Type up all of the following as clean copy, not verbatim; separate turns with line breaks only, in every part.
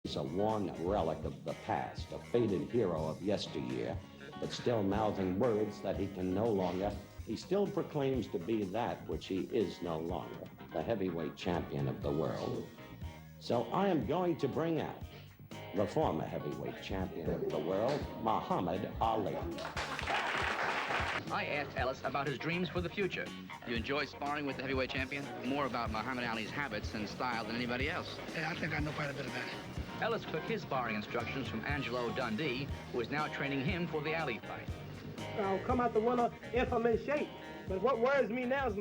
He's a worn relic of the past, a faded hero of yesteryear, but still mouthing words that he can no longer. He still proclaims to be that which he is no longer, the heavyweight champion of the world. So I am going to bring out the former heavyweight champion of the world, Muhammad Ali.
I asked Ellis about his dreams for the future. You enjoy sparring with the heavyweight champion? More about Muhammad Ali's habits and style than anybody else.
Yeah, I think I know quite a bit about it.
Ellis took his sparring instructions from Angelo Dundee, who is now training him for the Ali fight.
I'll come out the winner if I'm in shape. But what worries me now is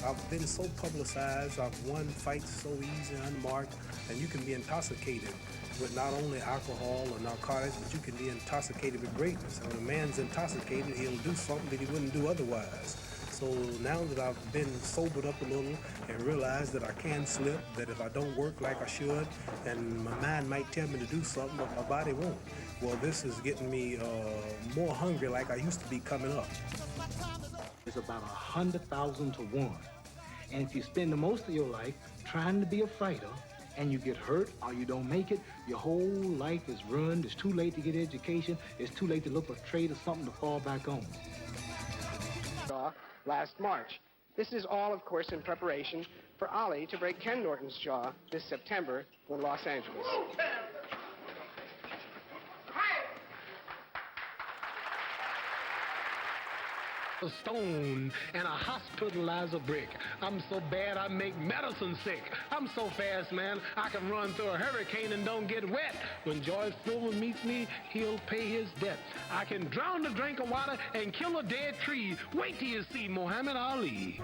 I've been so publicized, I've won fights so easy, unmarked, and you can be intoxicated with not only alcohol or narcotics, but you can be intoxicated with greatness. And when a man's intoxicated, he'll do something that he wouldn't do otherwise. So now that I've been sobered up a little and realized that I can slip, that if I don't work like I should, and my mind might tell me to do something, but my body won't. Well, this is getting me more hungry like I used to be coming up.
It's about 100,000 to 1. And if you spend the most of your life trying to be a fighter, and you get hurt or you don't make it, your whole life is ruined. It's too late to get education. It's too late to look for a trade or something to fall back on.
Last March. This is all, of course, in preparation for Ali to break Ken Norton's jaw this September in Los Angeles.
A stone and a hospitalizer brick. I'm so bad I make medicine sick. I'm so fast, man, I can run through a hurricane and don't get wet. When George Foreman meets me, he'll pay his debt. I can drown a drink of water and kill a dead tree. Wait till you see Muhammad Ali.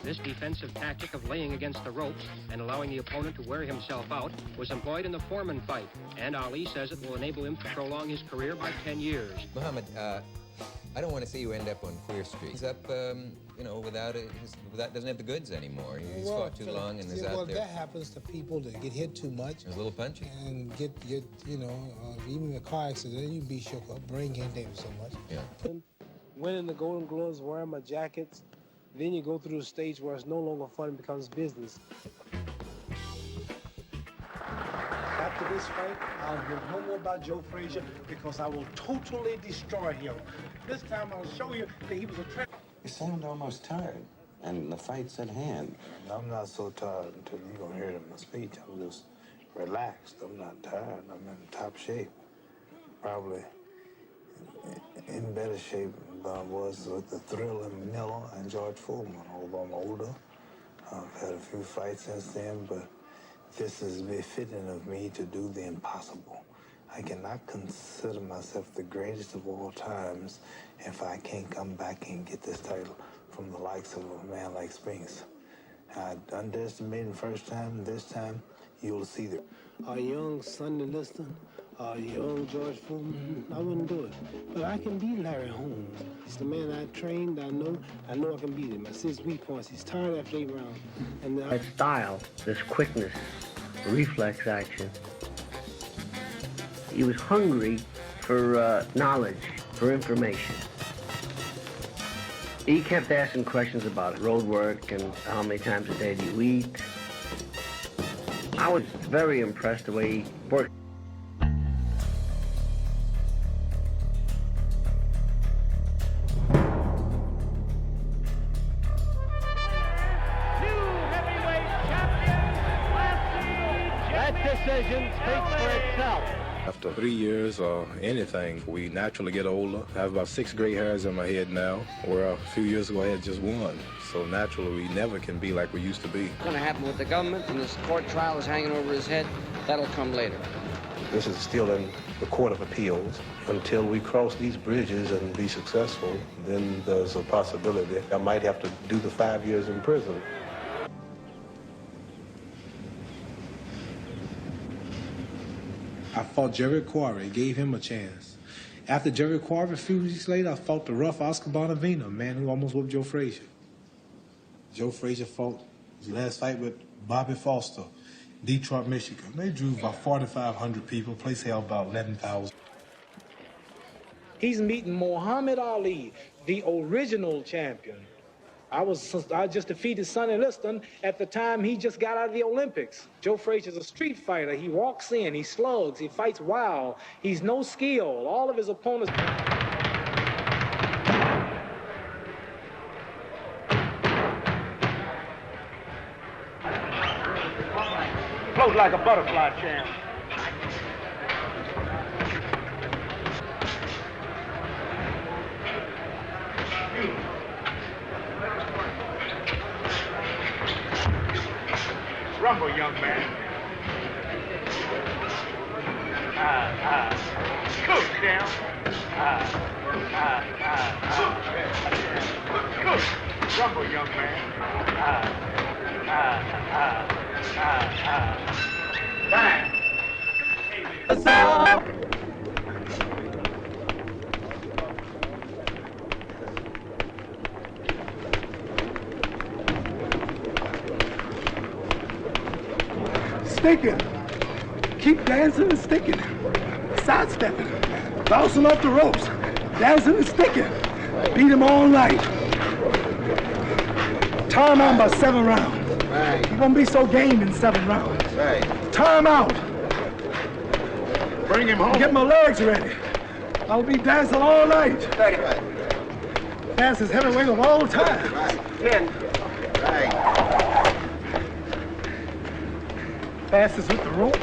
This defensive tactic of laying against the ropes and allowing the opponent to wear himself out was employed in the Foreman fight, and Ali says it will enable him to prolong his career by 10 years.
Muhammad, I don't want to see you end up on Queer Street. He's up, doesn't have the goods anymore. He's fought too long and is out there.
Well, that happens to people that get hit too much.
He's a little punchy.
And even in a car accident, you be shook up. Brain can't take so much.
Yeah.
winning the Golden Gloves, wearing my jackets. Then you go through the stage where it's no longer fun, it becomes business.
After this fight, I'll hear no more about Joe Frazier because I will totally destroy him. This time I'll show you that he was a trick.
You sound almost tired, and the fight's at hand.
I'm not so tired until you're going to hear it in my speech. I'm just relaxed. I'm not tired. I'm in top shape. Probably in better shape than I was with the Thriller, Miller, and George Foreman. Although I'm older, I've had a few fights since then, but this is befitting of me to do the impossible. I cannot consider myself the greatest of all times if I can't come back and get this title from the likes of a man like Spinks. I underestimated the first time. This time, you'll see that.
A young Sonny Liston, a young George Foreman, I wouldn't do it. But I can beat Larry Holmes. He's the man I trained. I know I can beat him. I see his weak points. He's tired after 8 rounds. And
that style, this quickness, reflex action. He was hungry for knowledge, for information. He kept asking questions about road work and how many times a day do you eat. I was very impressed the way he worked.
After 3 years or anything, we naturally get older. I have about 6 gray hairs in my head now, where a few years ago I had just 1. So naturally, we never can be like we used to be.
What's going to happen with the government and this court trial is hanging over his head? That'll come later.
This is still in the Court of Appeals. Until we cross these bridges and be successful, then there's a possibility I might have to do the 5 years in prison.
I fought Jerry Quarry, gave him a chance. After Jerry Quarry, a few weeks later, I fought the rough Oscar Bonavina, a man who almost whooped Joe Frazier. Joe Frazier fought his last fight with Bobby Foster, Detroit, Michigan. They drew about 4,500 people, place held about 11,000.
He's meeting Muhammad Ali, the original champion.
I just defeated Sonny Liston at the time he just got out of the Olympics. Joe Frazier's a street fighter. He walks in, he slugs, he fights wild. He's no skill. All of his opponents...
Float like a butterfly, champ. Rumble, young man. Cook down. Cook. Rumble, young man. Bang.
Sticking. Keep dancing and sticking. Sidestepping. Bouncing off the ropes. Dancing and sticking. Beat him all night. Tie him out by 7 rounds.
Right.
He won't be so game in 7 rounds.
Right.
Tie him out.
Bring him home.
Get my legs ready. I'll be dancing all night.
35.
Fastest heavyweight of all time.
Right.
10.
Right.
Fastest with the rope.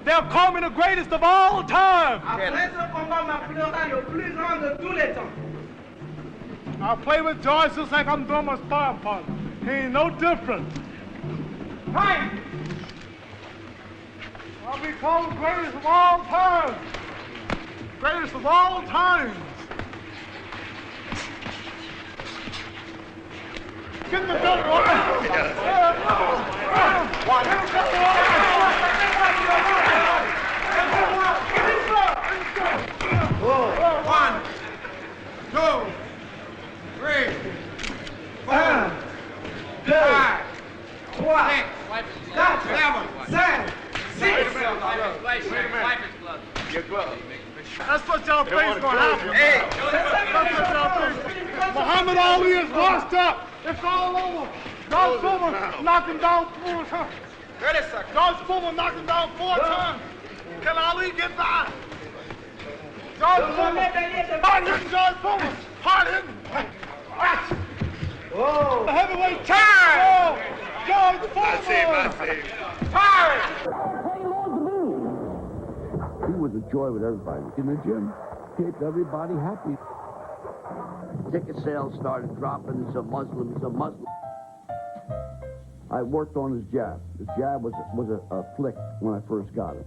They'll call me the greatest of all time. I play with George just like I'm doing my sparring partner. He ain't no different. Hey! I'll be called the greatest of all time. Greatest of all times. Get the belt on. One, 2, 3, 4, 5, 6, 7, 6. Your glove. That's what y'all think's gonna happen. Hey. That's what y'all think. Muhammad Ali is washed up. It's all over. George Foreman knocked him down 4 times. George Foreman knocked him down 4 times. Can Ali get by? George Foreman. Hard hitting George Foreman. Hard hitting. Whoa. The heavyweight time. Oh, George Foreman. I see. Fire.
He was a joy with everybody. In the gym, kept everybody happy. Ticket sales started dropping. He's a Muslim. I worked on his jab. His jab was a flick when I first got him.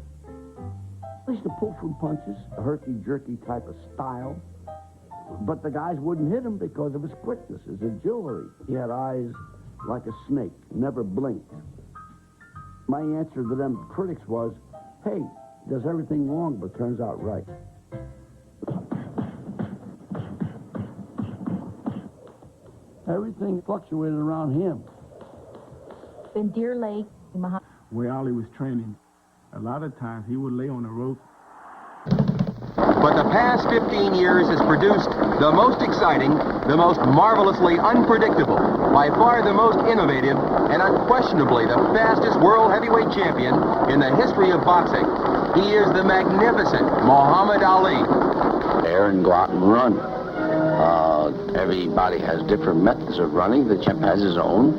I used to pull from punches, a herky-jerky type of style. But the guys wouldn't hit him because of his quickness, his agility. He had eyes like a snake, never blinked. My answer to them critics was, hey, does everything wrong, but turns out right. Everything fluctuated around him.
In Deer Lake,
where Ali was training, a lot of times he would lay on the rope
past 15 years has produced the most exciting, the most marvelously unpredictable, by far the most innovative, and unquestionably the fastest world heavyweight champion in the history of boxing. He is the magnificent Muhammad Ali.
There and go out and run. Everybody has different methods of running. The champ has his own.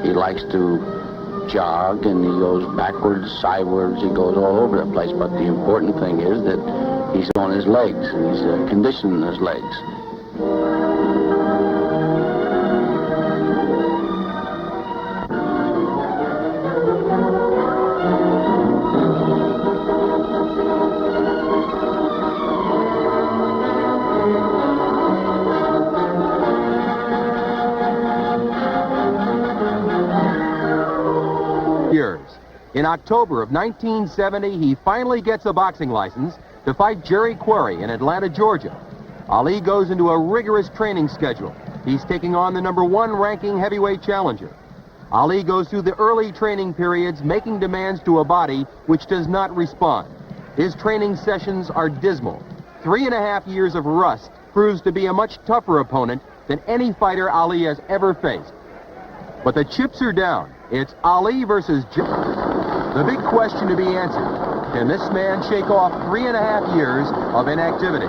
He likes to jog, and he goes backwards, sideways, he goes all over the place. But the important thing is that he's on his legs, and he's conditioning his legs.
In October of 1970, he finally gets a boxing license to fight Jerry Quarry in Atlanta, Georgia. Ali goes into a rigorous training schedule. He's taking on the #1 ranking heavyweight challenger. Ali goes through the early training periods, making demands to a body which does not respond. His training sessions are dismal. 3.5 years of rust proves to be a much tougher opponent than any fighter Ali has ever faced. But the chips are down. It's Ali versus The big question to be answered, can this man shake off 3.5 years of inactivity?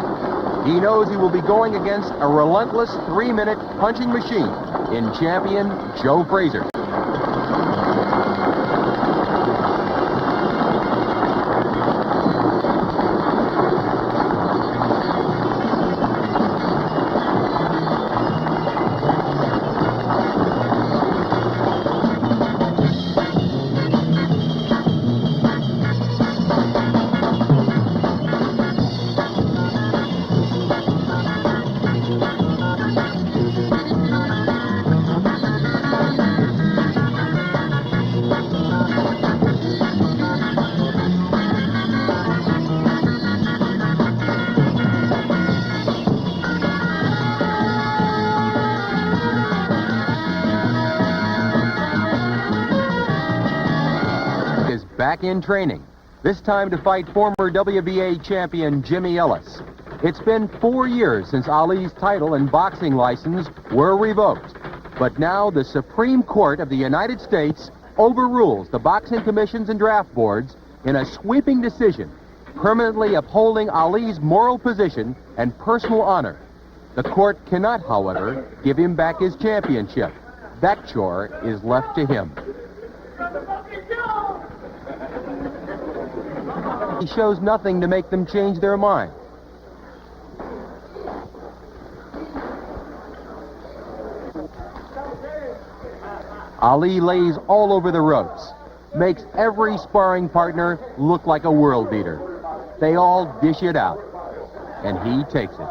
He knows he will be going against a relentless 3-minute punching machine in champion Joe Frazier. Back in training, this time to fight former WBA champion Jimmy Ellis. It's been 4 years since Ali's title and boxing license were revoked. But now the Supreme Court of the United States overrules the boxing commissions and draft boards in a sweeping decision, permanently upholding Ali's moral position and personal honor. The court cannot, however, give him back his championship. That chore is left to him. He shows nothing to make them change their mind. Ali lays all over the ropes, makes every sparring partner look like a world beater. They all dish it out, and he takes it.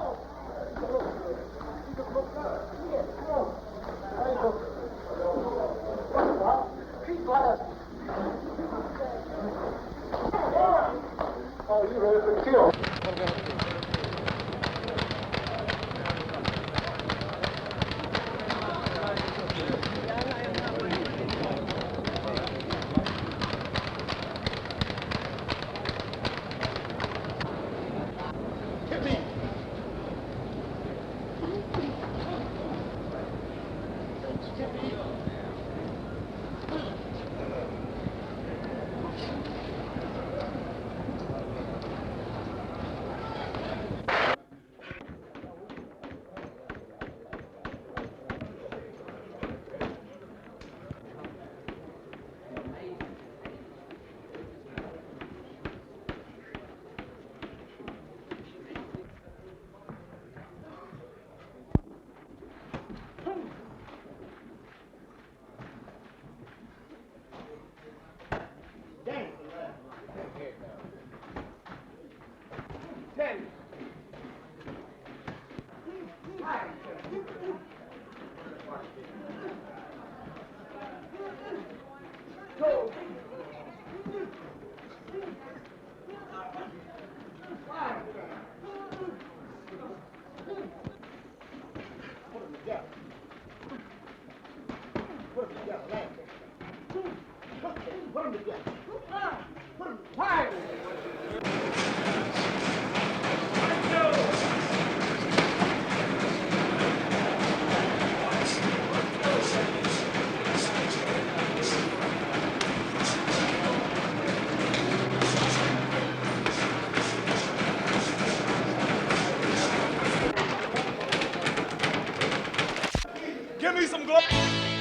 Give me some glory.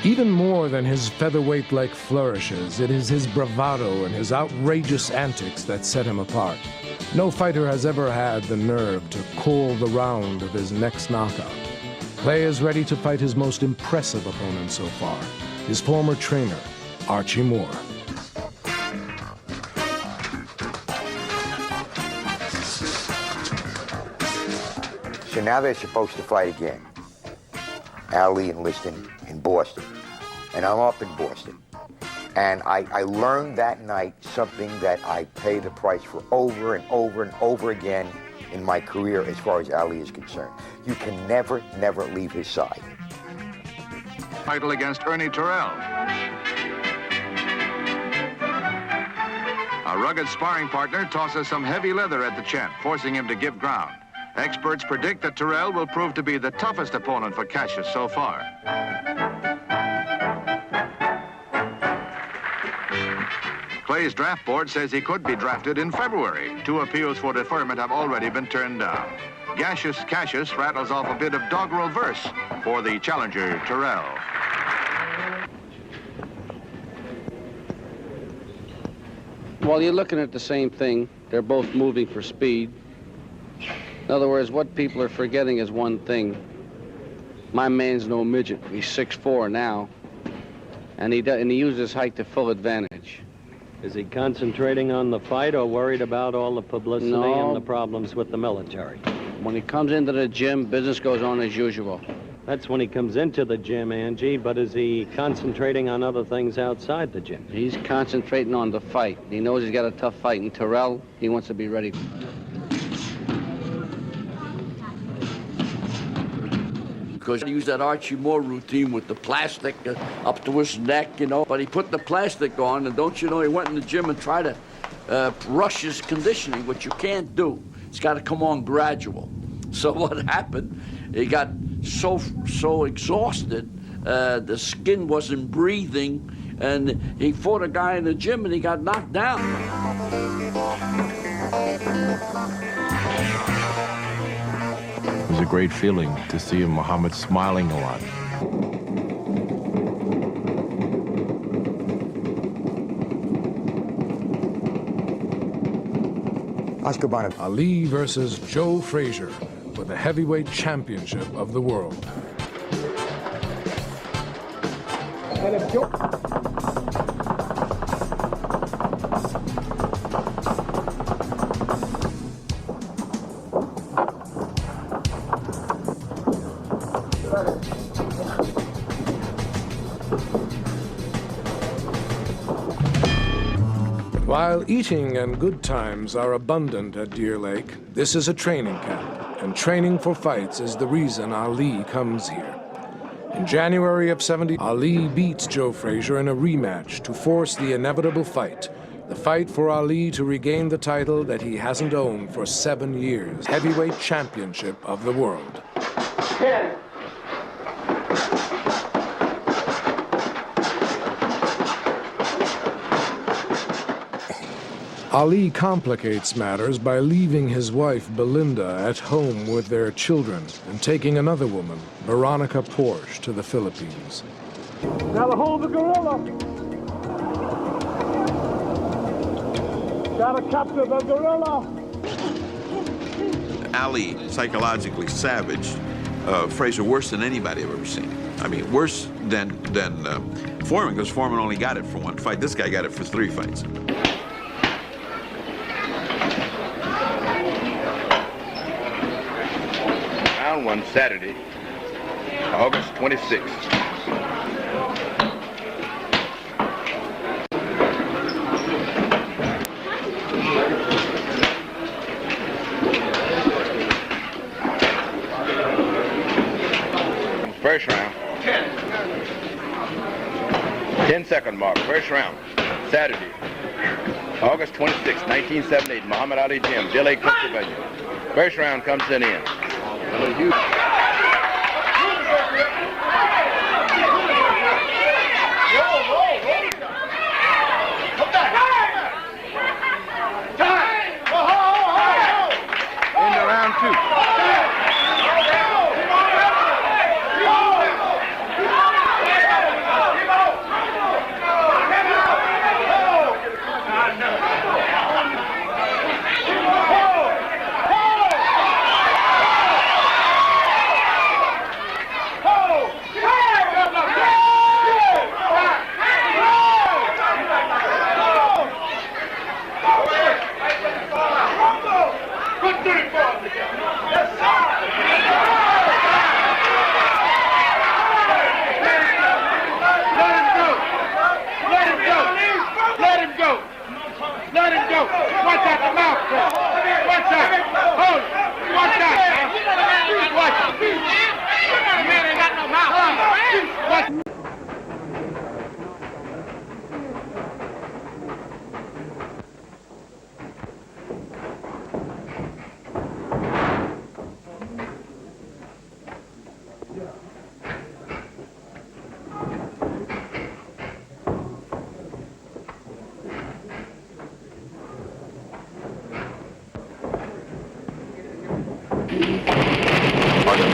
Even more than his featherweight-like flourishes, it is his bravado and his outrageous antics that set him apart. No fighter has ever had the nerve to call the round of his next knockout. Clay is ready to fight his most impressive opponent so far, his former trainer, Archie Moore.
So now they're supposed to fight again. Ali and Liston in Boston. And I'm up in Boston. And I learned that night something that I pay the price for over and over and over again in my career as far as Ali is concerned. You can never, never leave his side.
Title against Ernie Terrell. A rugged sparring partner tosses some heavy leather at the champ, forcing him to give ground. Experts predict that Terrell will prove to be the toughest opponent for Cassius so far. Clay's draft board says he could be drafted in February. 2 appeals for deferment have already been turned down. Cassius rattles off a bit of doggerel verse for the challenger, Terrell.
Well, you're looking at the same thing. They're both moving for speed. In other words, what people are forgetting is one thing. My man's no midget. He's 6'4" now, and he uses his height to full advantage.
Is he concentrating on the fight or worried about all the publicity
No.
and the problems with the military?
When he comes into the gym, business goes on as usual.
That's when he comes into the gym, Angie, but is he concentrating on other things outside the gym?
He's concentrating on the fight. He knows he's got a tough fight in Terrell. He wants to be ready.
Because he used that Archie Moore routine with the plastic up to his neck, you know. But he put the plastic on, and don't you know, he went in the gym and tried to rush his conditioning, which you can't do. It's got to come on gradual. So what happened, he got so exhausted, the skin wasn't breathing, and he fought a guy in the gym, and he got knocked down.
It was a great feeling to see Muhammad smiling a lot.
Ali versus Joe Frazier for the heavyweight championship of the world.
And if Joe...
While eating and good times are abundant at Deer Lake, this is a training camp, and training for fights is the reason Ali comes here. In January of '70, Ali beats Joe Frazier in a rematch to force the inevitable fight, the fight for Ali to regain the title that he hasn't owned for 7 years, heavyweight championship of the world.
10.
Ali complicates matters by leaving his wife, Belinda, at home with their children and taking another woman, Veronica Porsche, to the Philippines.
Gotta hold the gorilla. Gotta capture the gorilla.
Ali, psychologically savage, Frazier worse than anybody I've ever seen. I mean, worse than Foreman, because Foreman only got it for 1 fight. This guy got it for 3 fights.
Round 1, Saturday, August 26th. First round. 10-second mark. First round. Saturday, August 26, 1978, Muhammad Ali Gym, Deer Lake, Pennsylvania. First round comes to an end. Into round 2.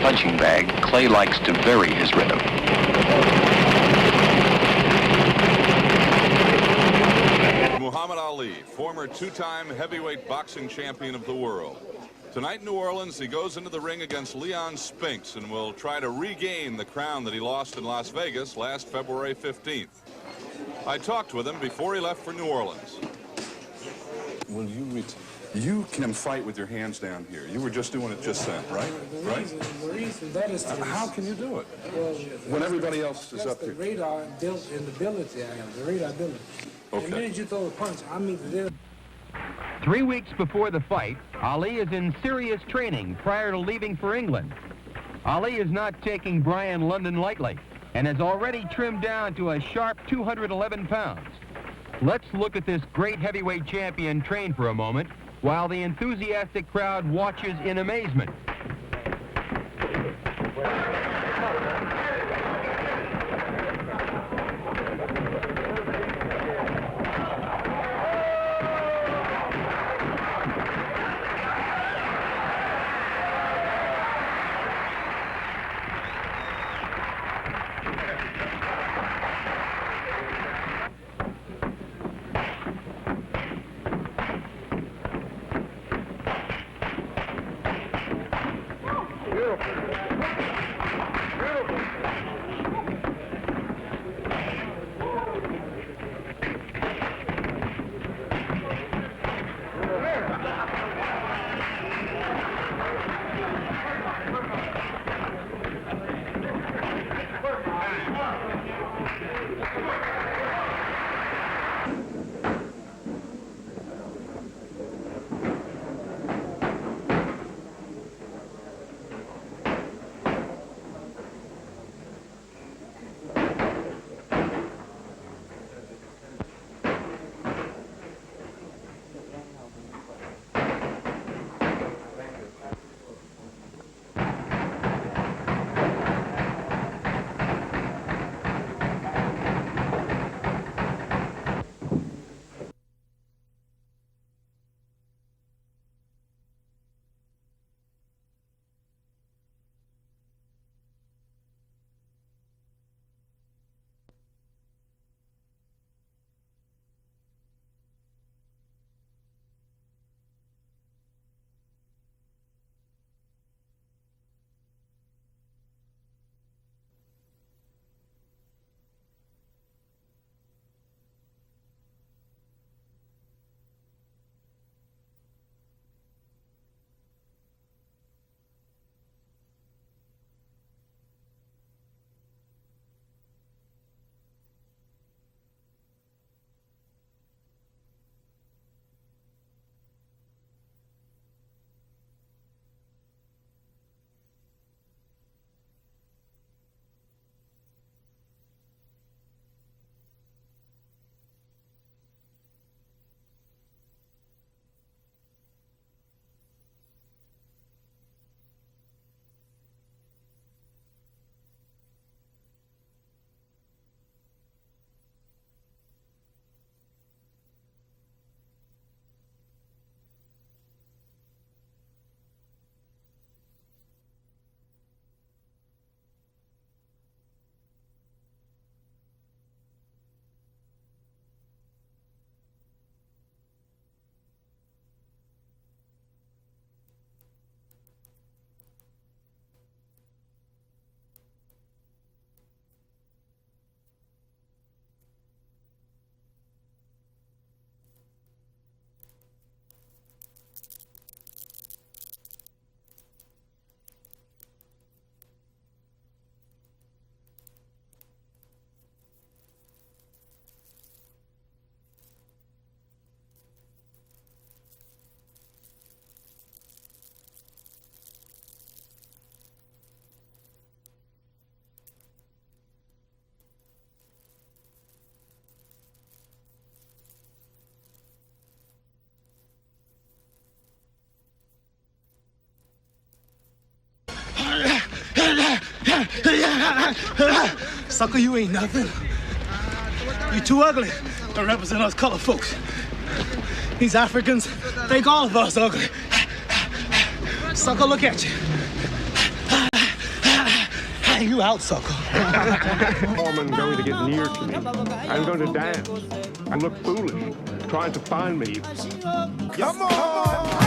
punching bag, Clay likes to vary his rhythm.
Muhammad Ali, former two-time heavyweight boxing champion of the world. Tonight in New Orleans, he goes into the ring against Leon Spinks and will try to regain the crown that he lost in Las Vegas last February 15th. I talked with him before he left for New Orleans.
Well, you can fight with your hands down here. You were just doing it just then, right?
The reason that is
How can you do it?
Well,
when everybody else is up
the
here?
radar built and the ability I have, the radar ability.
Okay.
The minute you throw a punch, I mean the
3 weeks before the fight, Ali is in serious training prior to leaving for England. Ali is not taking Brian London lightly and has already trimmed down to a sharp 211 pounds. Let's look at this great heavyweight champion train for a moment while the enthusiastic crowd watches in amazement.
Sucker, you ain't nothing. You too ugly to represent us colored folks. These Africans think all of us ugly. Sucker, look at you. you out, sucker.
Foreman going to get near to me. I'm going to dance and look foolish, trying to find me.
Come on!